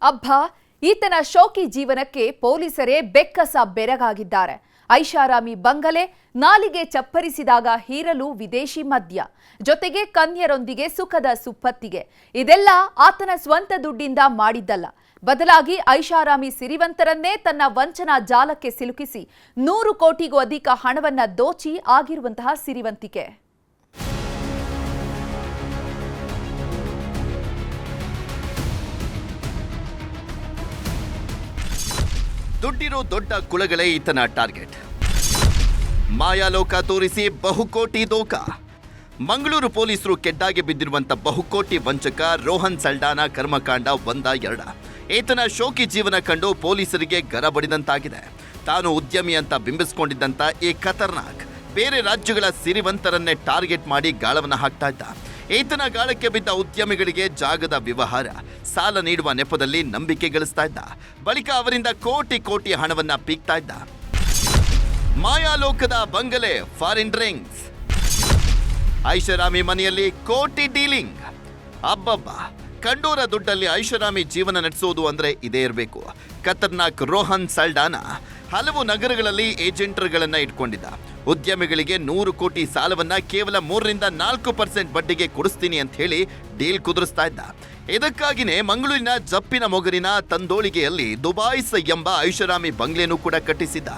ಅಬ್ಬಾ, ಈತನ ಶೋಕಿ ಜೀವನಕ್ಕೆ ಪೊಲೀಸರೇ ಬೆಕ್ಕಸ ಬೆರಗಾಗಿದ್ದಾರೆ. ಐಷಾರಾಮಿ ಬಂಗಲೆ, ನಾಲಿಗೆ ಚಪ್ಪರಿಸಿದಾಗ ಹೀರಲು ವಿದೇಶಿ ಮದ್ಯ, ಜೊತೆಗೆ ಕನ್ಯರೊಂದಿಗೆ ಸುಖದ ಸುಪ್ಪತ್ತಿಗೆ. ಇದೆಲ್ಲ ಆತನ ಸ್ವಂತ ದುಡ್ಡಿಂದ ಮಾಡಿದ್ದಲ್ಲ. ಬದಲಾಗಿ ಐಷಾರಾಮಿ ಸಿರಿವಂತರನ್ನೇ ತನ್ನ ವಂಚನಾ ಜಾಲಕ್ಕೆ ಸಿಲುಕಿಸಿ 100 ಕೋಟಿಗೂ ಅಧಿಕ ಹಣವನ್ನ ದೋಚಿ ಆಗಿರುವಂತಹ ಸಿರಿವಂತಿಕೆ. ದುಡ್ಡಿರೋ ದೊಡ್ಡ ಕುಳಗಳೇ ಈತನ ಟಾರ್ಗೆಟ್. ಮಾಯಾಲೋಕ ತೋರಿಸಿ ಬಹುಕೋಟಿ ದೋಖ. ಮಂಗಳೂರು ಪೊಲೀಸರು ಕೆಡ್ಡಾಗೆ ಬಿದ್ದಿರುವಂತ ಬಹುಕೋಟಿ ವಂಚಕ ರೋಹನ್ ಸಲ್ಡಾನ ಕರ್ಮಕಾಂಡ ಒಂದ ಎರಡ. ಈತನ ಶೋಕಿ ಜೀವನ ಕಂಡು ಪೊಲೀಸರಿಗೆ ಗರ ಬಡಿದಂತಾಗಿದೆ. ತಾನು ಉದ್ಯಮಿ ಅಂತ ಬಿಂಬಿಸಿಕೊಂಡಿದ್ದಂತ ಈ ಖತರ್ನಾಕ್ ಬೇರೆ ರಾಜ್ಯಗಳ ಸಿರಿವಂತರನ್ನೇ ಟಾರ್ಗೆಟ್ ಮಾಡಿ ಗಾಳವನ್ನ ಹಾಕ್ತಾ ಇದ್ದ. ಈತನ ಗಾಳಕ್ಕೆ ಬಿದ್ದ ಉದ್ಯಮಿಗಳಿಗೆ ಜಾಗದ ವ್ಯವಹಾರ, ಸಾಲ ನೀಡುವ ನೆಪದಲ್ಲಿ ನಂಬಿಕೆ ಗಳಿಸ್ತಾ ಇದ್ದ. ಬಳಿಕ ಅವರಿಂದ ಕೋಟಿ ಕೋಟಿ ಹಣವನ್ನ ಪೀಕ್ತಾ ಇದ್ದ. ಮಾಯಾಲೋಕದ ಬಂಗಲೆ, ಫಾರಿನ್ ಡ್ರಿಂಕ್ಸ್, ಐಷಾರಾಮಿ ಮನೆಯಲ್ಲಿ ಕೋಟಿ ಡೀಲಿಂಗ್. ಅಬ್ಬಬ್ಬ, ಕಂಡೂರ ದುಡ್ಡಲ್ಲಿ ಐಷಾರಾಮಿ ಜೀವನ ನಡೆಸೋದು ಅಂದ್ರೆ ಇದೇ ಇರಬೇಕು. ಖತರ್ನಾಕ್ ರೋಹನ್ ಸಲ್ಡಾನ ಹಲವು ನಗರಗಳಲ್ಲಿ ಏಜೆಂಟರ್ಗಳನ್ನ ಇಟ್ಕೊಂಡಿದ್ದ. ಉದ್ಯಮಿಗಳಿಗೆ 100 ಕೋಟಿ ಸಾಲವನ್ನ ಕೇವಲ 3-4% ಬಡ್ಡಿಗೆ ಕೊಡಿಸ್ತೀನಿ ಅಂತ ಹೇಳಿ ಡೀಲ್ ಕುದುರಿಸ್ತಾ ಇದ್ದ. ಇದಕ್ಕಾಗಿನೇ ಮಂಗಳೂರಿನ ಜಪ್ಪಿನ ಮೊಗರಿನ ತಂದೋಳಿಗೆಯಲ್ಲಿ ದುಬಾಯ್ಸ್ ಎಂಬ ಐಷಾರಾಮಿ ಬಂಗ್ಲೆನೂ ಕೂಡ ಕಟ್ಟಿಸಿದ್ದ.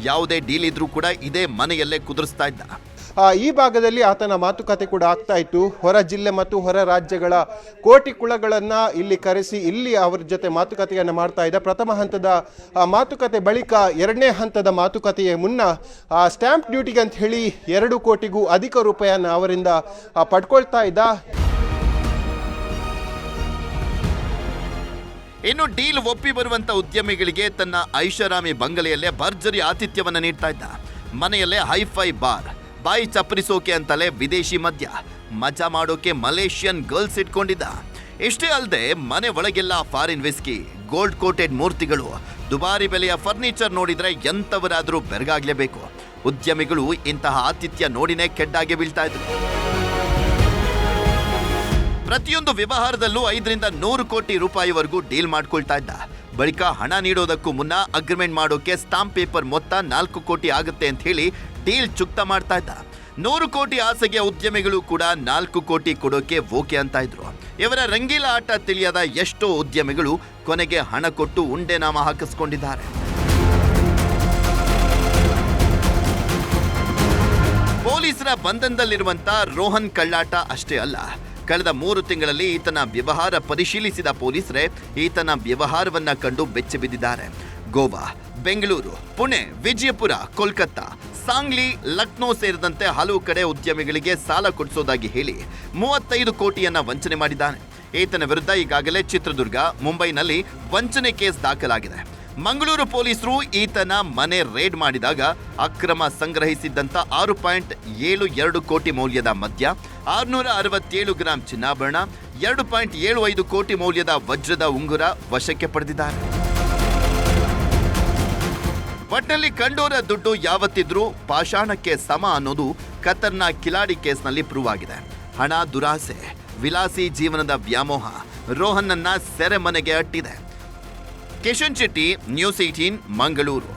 ಯಾವುದೇ ಡೀಲ್ ಇದ್ರೂ ಕೂಡ ಇದೇ ಮನೆಯಲ್ಲೇ ಕುದುರಿಸ್ತಾ ಇದ್ದ. ಈ ಭಾಗದಲ್ಲಿ ಆತನ ಮಾತುಕತೆ ಕೂಡ ಆಗ್ತಾ ಇತ್ತು. ಹೊರ ಜಿಲ್ಲೆ ಮತ್ತು ಹೊರ ರಾಜ್ಯಗಳ ಕೋಟಿ ಕುಳಗಳನ್ನು ಇಲ್ಲಿ ಕರೆಸಿ ಇಲ್ಲಿ ಅವರ ಜೊತೆ ಮಾತುಕತೆಯನ್ನು ಮಾಡ್ತಾ ಇದ್ದ. ಪ್ರಥಮ ಹಂತದ ಮಾತುಕತೆ ಬಳಿಕ ಎರಡನೇ ಹಂತದ ಮಾತುಕತೆಯ ಮುನ್ನ ಸ್ಟ್ಯಾಂಪ್ ಡ್ಯೂಟಿಗೆ ಅಂತ ಹೇಳಿ 2 ಕೋಟಿಗೂ ಅಧಿಕ ರೂಪಾಯಿಯನ್ನು ಅವರಿಂದ ಪಡ್ಕೊಳ್ತಾ ಇದ್ದ. ಇನ್ನು ಡೀಲ್ ಒಪ್ಪಿ ಬರುವಂತ ಉದ್ಯಮಿಗಳಿಗೆ ತನ್ನ ಐಷಾರಾಮಿ ಬಂಗಲೆಯಲ್ಲೇ ಭರ್ಜರಿ ಆತಿಥ್ಯವನ್ನ ನೀಡ್ತಾ ಇದ್ದ. ಮನೆಯಲ್ಲೇ ಹೈಫೈ ಬಾರ್, ಬಾಯಿ ಚಪ್ಪರಿಸೋಕೆ ಅಂತಲೇ ವಿದೇಶಿ ಮದ್ಯ, ಮಜಾ ಮಾಡೋಕೆ ಮಲೇಷಿಯನ್ ಗರ್ಲ್ಸ್ ಇಟ್ಕೊಂಡಿದ್ದ. ಇಷ್ಟೇ ಅಲ್ಲದೆ ಮನೆ ಒಳಗೆಲ್ಲ ಫಾರಿನ್ ವಿಸ್ಕಿ, ಗೋಲ್ಡ್ ಕೋಟೆಡ್ ಮೂರ್ತಿಗಳು, ದುಬಾರಿ ಬೆಲೆಯ ಫರ್ನಿಚರ್ ನೋಡಿದ್ರೆ ಎಂತವರಾದ್ರೂ ಬೆರಗಾಗ್ಲೇಬೇಕು. ಉದ್ಯಮಿಗಳು ಇಂತಹ ಆತಿಥ್ಯ ನೋಡಿನೇ ಕೆಡ್ಡಾಗೆ ಬೀಳ್ತಾ ಇದ್ರು. ಪ್ರತಿಯೊಂದು ವ್ಯವಹಾರದಲ್ಲೂ 5-100 ಕೋಟಿ ರೂಪಾಯಿವರೆಗೂ ಡೀಲ್ ಮಾಡ್ಕೊಳ್ತಾ ಇದ್ದ. ಬಳಿಕ ಹಣ ನೀಡೋದಕ್ಕೂ ಮುನ್ನ ಅಗ್ರಿಮೆಂಟ್ ಮಾಡೋಕೆ ಸ್ಟಾಂಪ್ ಪೇಪರ್ ಮೊತ್ತ 4 ಕೋಟಿ ಆಗುತ್ತೆ ಅಂತ ಹೇಳಿ ಡೀಲ್ ಚುಕ್ತ ಮಾಡ್ತಾ ಇದ್ದ. 100 ಕೋಟಿ ಆಸೆಗೆ ಉದ್ಯಮಿಗಳು ಕೂಡ 4 ಕೋಟಿ ಕೊಡೋಕೆ ಓಕೆ ಅಂತ ಇದ್ರು. ಇವರ ರಂಗೀಲ ಆಟ ತಿಳಿಯದ ಎಷ್ಟೋ ಉದ್ಯಮಿಗಳು ಕೊನೆಗೆ ಹಣ ಕೊಟ್ಟು ಉಂಡೆ ನಾಮ ಹಾಕಿಸ್ಕೊಂಡಿದ್ದಾರೆ. ಪೊಲೀಸರ ಬಂಧನದಲ್ಲಿರುವಂತ ರೋಹನ್ ಕಳ್ಳಾಟ ಅಷ್ಟೇ ಅಲ್ಲ. ಕಳೆದ 3 ತಿಂಗಳಲ್ಲಿ ಈತನ ವ್ಯವಹಾರ ಪರಿಶೀಲಿಸಿದ ಪೊಲೀಸರೇ ಈತನ ವ್ಯವಹಾರವನ್ನ ಕಂಡು ಬೆಚ್ಚಿ ಬಿದ್ದಿದ್ದಾರೆ. ಗೋವಾ, ಬೆಂಗಳೂರು, ಪುಣೆ, ವಿಜಯಪುರ, ಕೋಲ್ಕತ್ತಾ, ಸಾಂಗ್ಲಿ, ಲಕ್ನೋ ಸೇರಿದಂತೆ ಹಲವು ಕಡೆ ಉದ್ಯಮಿಗಳಿಗೆ ಸಾಲ ಕೊಡಿಸೋದಾಗಿ ಹೇಳಿ 35 ಕೋಟಿಯನ್ನ ವಂಚನೆ ಮಾಡಿದ್ದಾನೆ. ಈತನ ವಿರುದ್ಧ ಈಗಾಗಲೇ ಚಿತ್ರದುರ್ಗ, ಮುಂಬೈನಲ್ಲಿ ವಂಚನೆ ಕೇಸ್ ದಾಖಲಾಗಿದೆ. ಮಂಗಳೂರು ಪೊಲೀಸರು ಈತನ ಮನೆ ರೇಡ್ ಮಾಡಿದಾಗ ಅಕ್ರಮ ಸಂಗ್ರಹಿಸಿದ್ದಂತ 6.72 ಕೋಟಿ ಮೌಲ್ಯದ ಮದ್ಯ, 667 ಗ್ರಾಂ ಚಿನ್ನಾಭರಣ, 2.75 ಕೋಟಿ ಮೌಲ್ಯದ ವಜ್ರದ ಉಂಗುರ ವಶಕ್ಕೆ ಪಡೆದಿದ್ದಾರೆ. ಒಟ್ಟಿನಲ್ಲಿ ಕಂಡೋರ ದುಡ್ಡು ಯಾವತ್ತಿದ್ರೂ ಪಾಷಾಣಕ್ಕೆ ಸಮ ಅನ್ನೋದು ಖತರ್ನಾಕ್ ಕಿಲಾಡಿ ಕೇಸ್ನಲ್ಲಿ ಪ್ರೂವ್ ಆಗಿದೆ. ಹಣ, ದುರಾಸೆ, ವಿಲಾಸಿ ಜೀವನದ ವ್ಯಾಮೋಹ ರೋಹನ್ನನ್ನ ಸೆರೆಮನೆಗೆ ಅಟ್ಟಿದೆ. ಕಿಶನ್ ಶೆಟ್ಟಿ, ನ್ಯೂಸ್ 18, ಮಂಗಳೂರು.